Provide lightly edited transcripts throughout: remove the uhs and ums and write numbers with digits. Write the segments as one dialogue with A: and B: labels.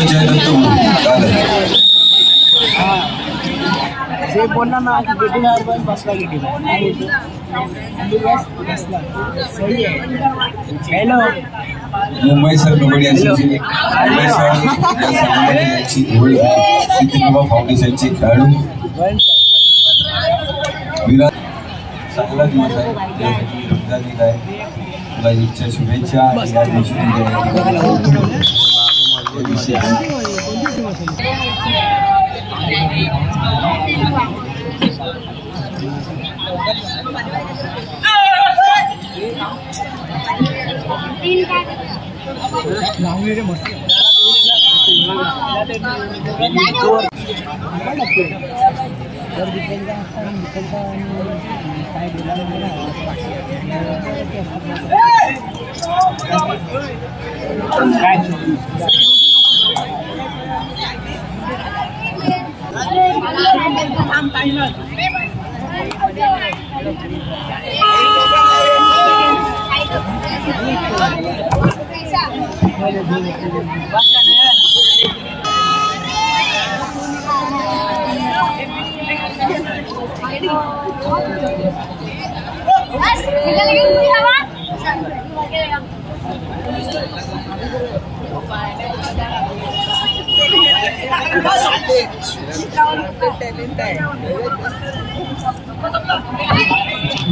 A: जयदत्त
B: जे बोलना ना कि गेटिंग बस बसला गेटिंग बसला सही है। Hello
A: Mumbai sir kabaddi association Mumbai sir यांची निवड सिद्धिबाबा फाउंडेशनचे खेळाडू विराट चांगला दिवस आहे रमजान ईद आहे तुला ईदच्या शुभेच्छा आणि या दिवशी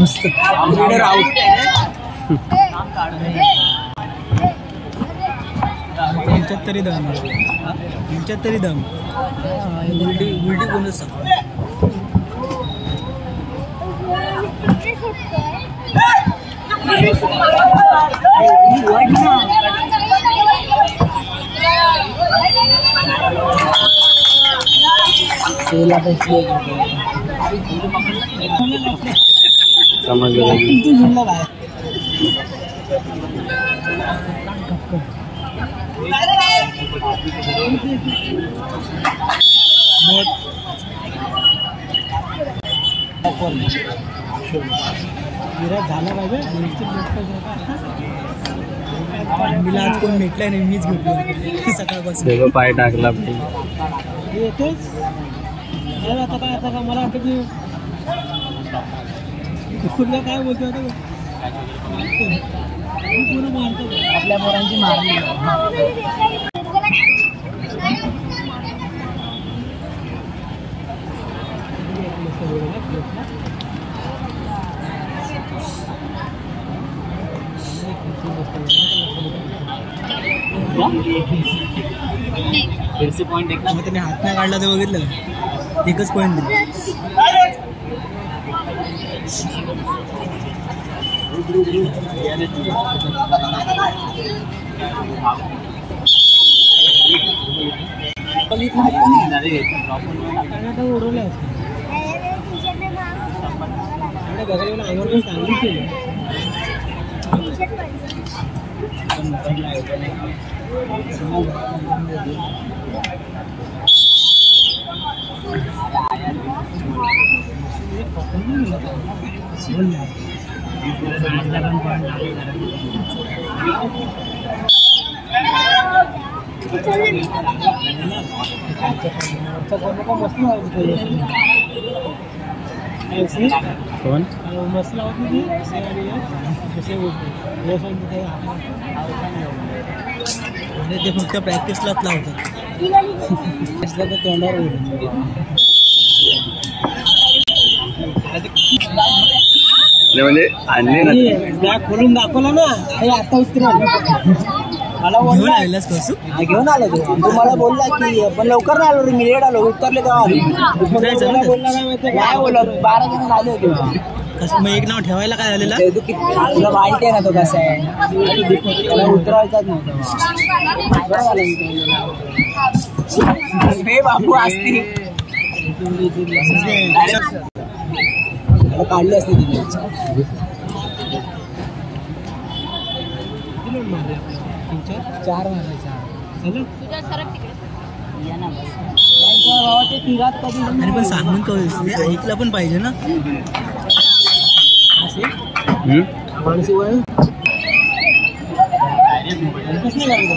B: मस्त लीडर आउट तरी दम तरी दम उलटी उलटी कोणच झाला पाहिजे मला आज कोण भेटलाय नाही मीच भेटलो सकाळपासून पाय टाकला येतेच आता काय आता का मला वाटतं की कुठला काय बोलतो आता पूर्ण मारतो आपल्या पोरांची मारणी पॉइंट एक त्याने हात नाही काढला तर बघितलं एकच पॉइंट दिला उडवलं आईवर चांगली केली कौन मसला होती ते फक्त प्रॅक्टिसलाच लावतात तर तोंडावर
A: म्हणजे आणले ना
B: बॅग खोलून दाखवला ना हे आता उतरला मला घेऊन आलेलास कसं घेऊन आलो तू मला बोलला की पण लवकर नाही आलो मी लेट आलो उतरले तेव्हा आलो बोलला काय बोलत 12 जण झाले होते कसं मग एक नाव ठेवायला काय झालेला तुला माहिती आहे ना तो कसा आहे त्याला उतरवायचाच नव्हता बाबू असते काढले असते तिने 4 मारायचा अरे पण सांगून ऐकलं पण पाहिजे ना मानसी वय कसं नाही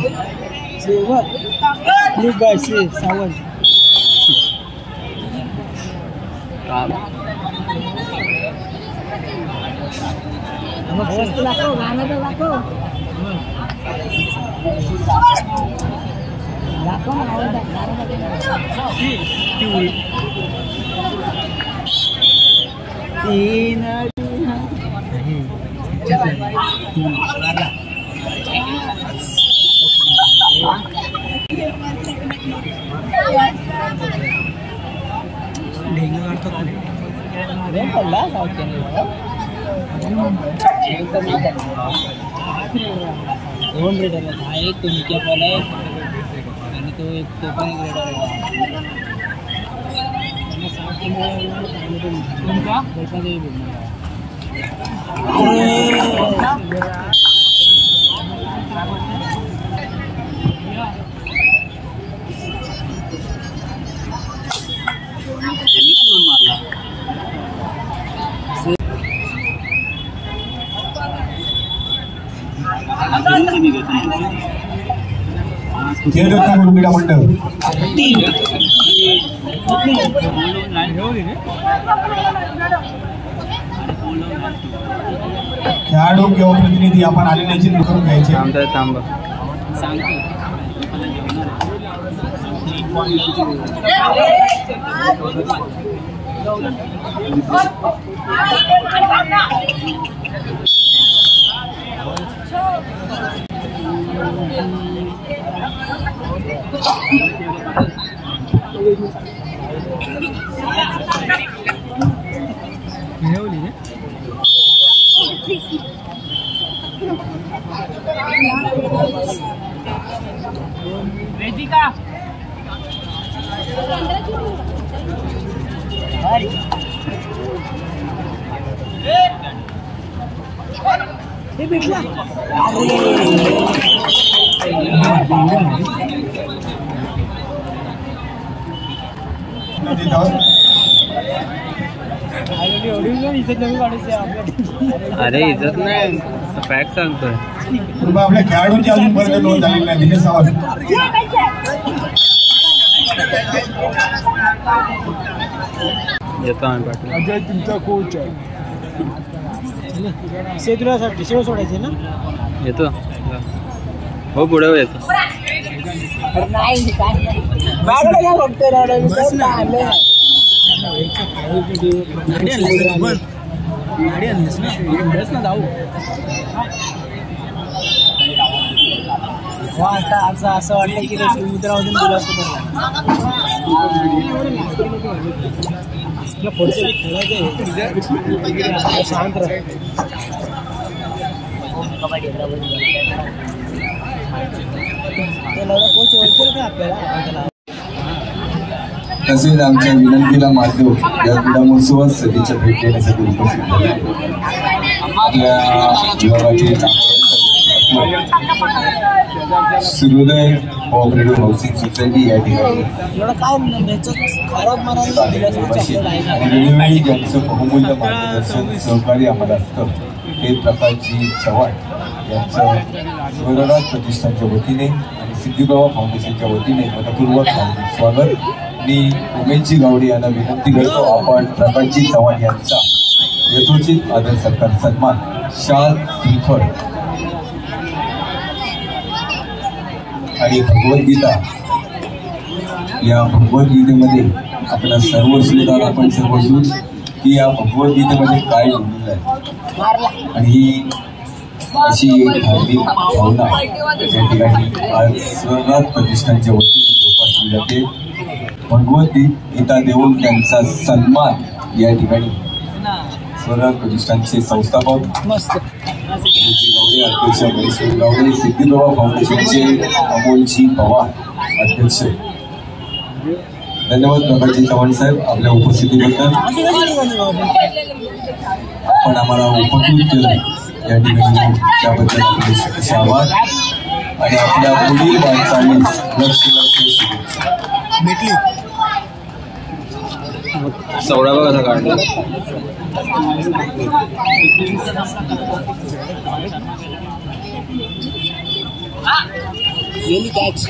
B: सावंत दोन रेडर आहेत. हा एक तो निक्या पॉल आहे आणि तो एक तो पण एक रेडर आहे.
A: क्रीडा मंडळ खेळाडू किंवा प्रतिनिधी आपण आलेल्याची नोंद घ्यायची.
C: अरे इज्जत नाही फॅक्ट सांगतोय.
A: आपल्या खेळाडूंची अजूनपर्यंत नोंद झालेली नाही. दिनेश सावंत
C: येतो आम्ही पाटील.
B: अजय तुमचा कोच आहे. सेतुरासाठी शेव सोडायचे ना.
C: येतो हो पुढे येतो.
B: नाही गाडी आणलीस ना. बस ना जाऊ. आता असं वाटतं की समुद्रामधून गेलो असतो. खेळायचं शांत कोच ओळखेल का आपल्याला.
A: तसेच आमच्या विनंतीला माध्यम या क्रीडा महोत्सवात सध्याच्या भेट देण्यासाठी उपस्थित झाले. आपल्या विभागाचे सूर्योदय कोऑपरेटिव्ह हाऊसिंग सोसायटी या ठिकाणी वेळोवेळी ज्यांचं बहुमूल्य मार्गदर्शन सहकार्य आम्हाला असतं ते प्रकाशजी चव्हाण यांचं स्वरराज प्रतिष्ठानच्या वतीने आणि सिद्धिबाबा फाउंडेशनच्या वतीने मनपूर्वक स्वागत. मी उमेशजी गावडे यांना विनंती करतो आपण प्रकाशजी चव्हाण यांचा यथोचित आदर सत्कार सन्मान शाल श्रीफळ आणि भगवद्गीता या भगवद्गीतेमध्ये आपल्या सर्व श्रोतात आपण सर्वजून की या भगवद्गीतेमध्ये काय लिहिलेलं आहे आणि ही अशी एक धार्मिक भावना या ठिकाणी आज स्वराज प्रतिष्ठानच्या वतीने जोपासली जाते. भगवद्गीता देऊन त्यांचा सन्मान या ठिकाणी स्वराज प्रतिष्ठानचे संस्थापक गावडे अध्यक्ष महेश्वर गावडे, सिद्धिबाबा फाउंडेशनचे अमोलजी पवार अध्यक्ष. धन्यवाद प्रकाशजी चव्हाण साहेब आपल्या उपस्थितीबद्दल. आपण आम्हाला उपकृत केलं या ठिकाणी त्याबद्दल आपले शतश आभार आणि आपल्या पुढील वाटचालीस लक्ष
B: भेटली.
C: सवडा बघा कसा काढला.
B: गेली कॅच.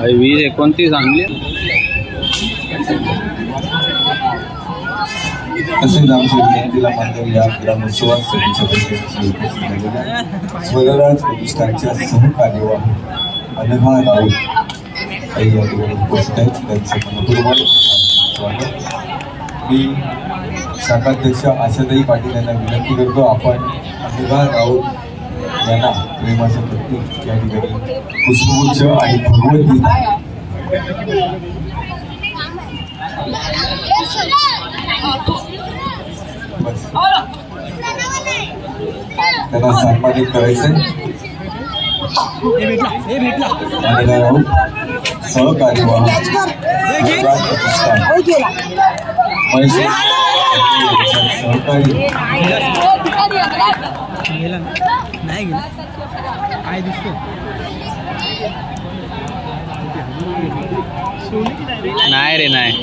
C: 20-29 आणली.
A: तसेच आमच्या विनंतीला मानकर या क्रीडा महोत्सवात स्वरराज प्रतिष्ठानच्या सहकार्यवाह अनघा राऊत काही या ठिकाणी उपस्थित आहेत. त्यांचं मनपूर्वक स्वागत. मी शाखाध्यक्ष आशाताई पाटील यांना विनंती करतो, आपण अनघा राऊत यांना प्रेमाचं प्रतीक या ठिकाणी पुष्पगुच्छ आणि भगवद्गीता त्यांना सन्मानित करायचंय. अनघा राऊत सहकार्यवाह प्रतिष्ठान सहकारी
C: नाही रे नाही.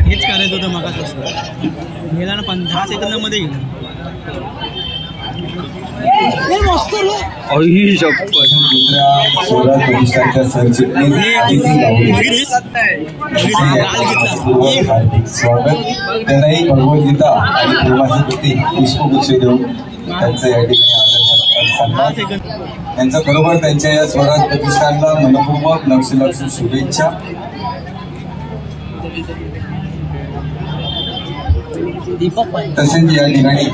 B: हेच करायचं होतं मगापासून. गेला ना 10 सेकंदामध्ये गेला.
A: स्वराज प्रतिष्ठानच्या सरचिटणीस हार्दिक स्वागत. त्यांनाही भगवद्गीता आणि प्रेमाचे प्रतीक पुष्पगुच्छ देऊन त्यांचं या ठिकाणी आदर सन्मान. त्यांचा बरोबर त्यांच्या या स्वराज प्रतिष्ठानला मनपूर्वक लक्ष शुभेच्छा. तसेच या ठिकाणी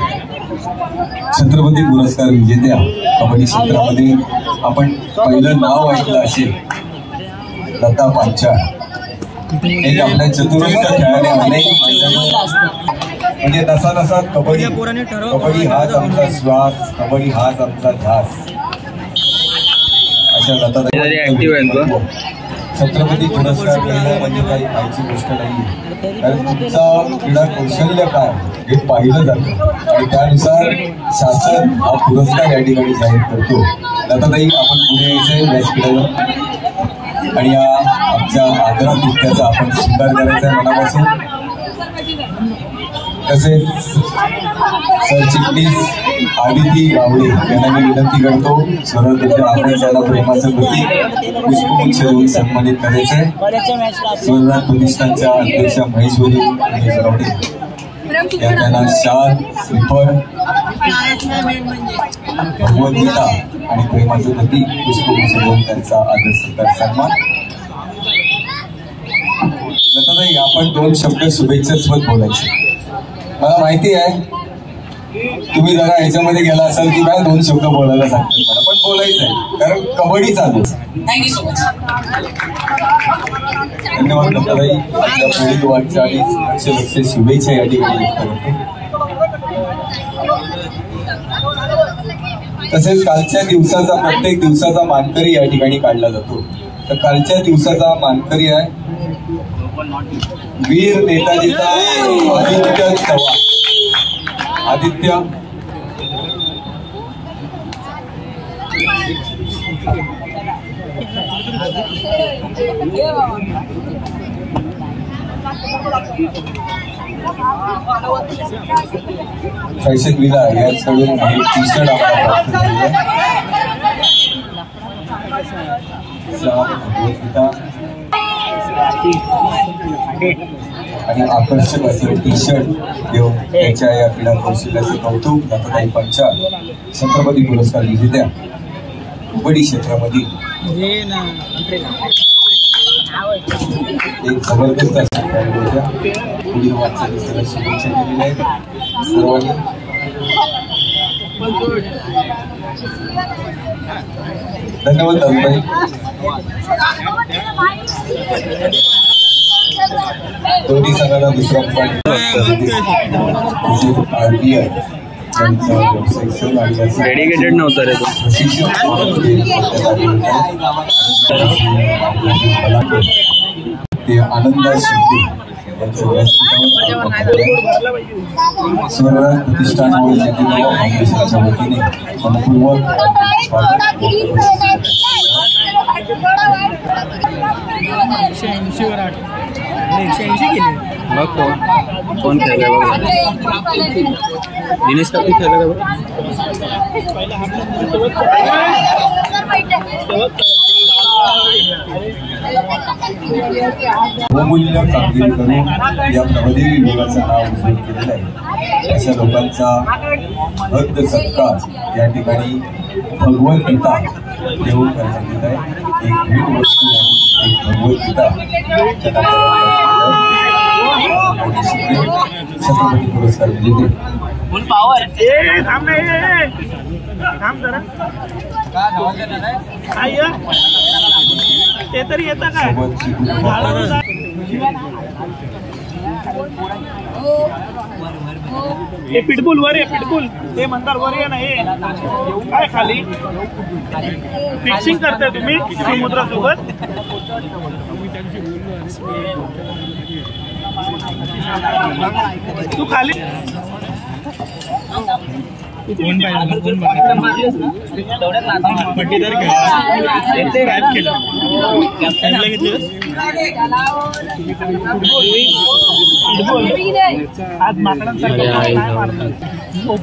A: छत्रपती पुरस्कार विजेत्या कबड्डी क्षेत्रामध्ये आपण पहिलं नाव ऐकलं असेल लता पांचाळ. एक आपल्या चतुर्थ खेळाडू अनेक म्हणजे नसा कबड्डी हाच आमचा श्वास, कबड्डी हाच आमचा ध्यास अशा लता छत्रपती पुरस्कार मिळणं म्हणजे काही खायची गोष्ट नाही. कारण तुमचा क्रीडा कौशल्य काय हे पाहिलं जातं आणि त्यानुसार शासन हा पुरस्कार या ठिकाणी जाहीर करतो. लताताई आपण पुढे यायचंय व्यासपीठावर आणि या आमच्या आदरातिथ्याचा आपण स्वीकार करायचा आहे मनापासून. तसेच सरचिटणीस आदिती गावडे यांना मी विनंती करतो, स्वराज्य आपण त्याला प्रेमाचं प्रतीक पुष्पगुच्छ देऊन सन्मानित करायचं आहे. स्वराज प्रतिष्ठानच्या अध्यक्ष महेश्वरी गावडे या त्यांना शाल, श्रीफळ, भगवद्गीता आणि प्रेमाचं प्रतीक पुष्पगुच्छ देऊन त्यांचा आदर सत्कार सन्मान. लताताई आपण 2 शब्द शुभेच्छास्पद बोलायचे. मला माहिती आहे तुम्ही जरा ह्याच्यामध्ये गेला असाल की काय 2 शब्द बोलायला सांगतात मला, पण बोलायचं आहे कारण कबड्डी चालू. धन्यवाद लताताई. आपल्या पुढील वाटचालीस लक्ष शुभेच्छा या ठिकाणी व्यक्त करतो. तसेच कालच्या दिवसाचा प्रत्येक दिवसाचा मानकरी या ठिकाणी काढला जातो. तर कालच्या दिवसाचा मानकरी आहे वीर नेताजीचा आदित्य चव्हाण. आदित्य फॅशन विला याचकडून हे टी शर्ट आम्हाला प्राप्त झालेलं आणि आकर्षक असं टी शर्ट देऊन त्याच्या या क्रीडा कौशल्याचे कौतुक लताताई पांचाळ छत्रपती पुरस्कार विजेत्या कबड्डी क्षेत्रामधील एक जबरदस्त अशा खेळाडू होत्या. पुढील वाटचालीस त्याला शुभेच्छा दिलेल्या आहेत सर्वांनी. धन्यवाद दादाताई. दोन्ही संघाला दुसरा पॉईंट
C: डेडिकेटेड नव्हतं रे तो.
A: ते आनंदा शिंदे यांचं स्वराज प्रतिष्ठान फाउंडेशनच्या वतीने मनपूर्वक स्वागत
B: 180 वर 8 180 केले
C: बघ कोण खेळलाय बघ दिनेश कपी खेळला का बघ
A: बहुमूल्य कामगिरी करून या प्रबोधिनी विभागाचं नाव उज्ज्वल केलेलं आहे. अशा लोकांचा भक्त सत्कार या ठिकाणी भगवद्गीता देऊन करण्यात येत आहे. एक भेट वस्तू एक भगवद्गीता छत्रपती पुरस्कार विजेते
B: ते तरी येतं काय हे पिटबुल वर आहे पिटबुल ते म्हणतात वर आहे ना हे काय खाली फिक्सिंग करताय तुम्ही समुद्रासोबत तू खाली पट्टीदार आज माकडांसारखं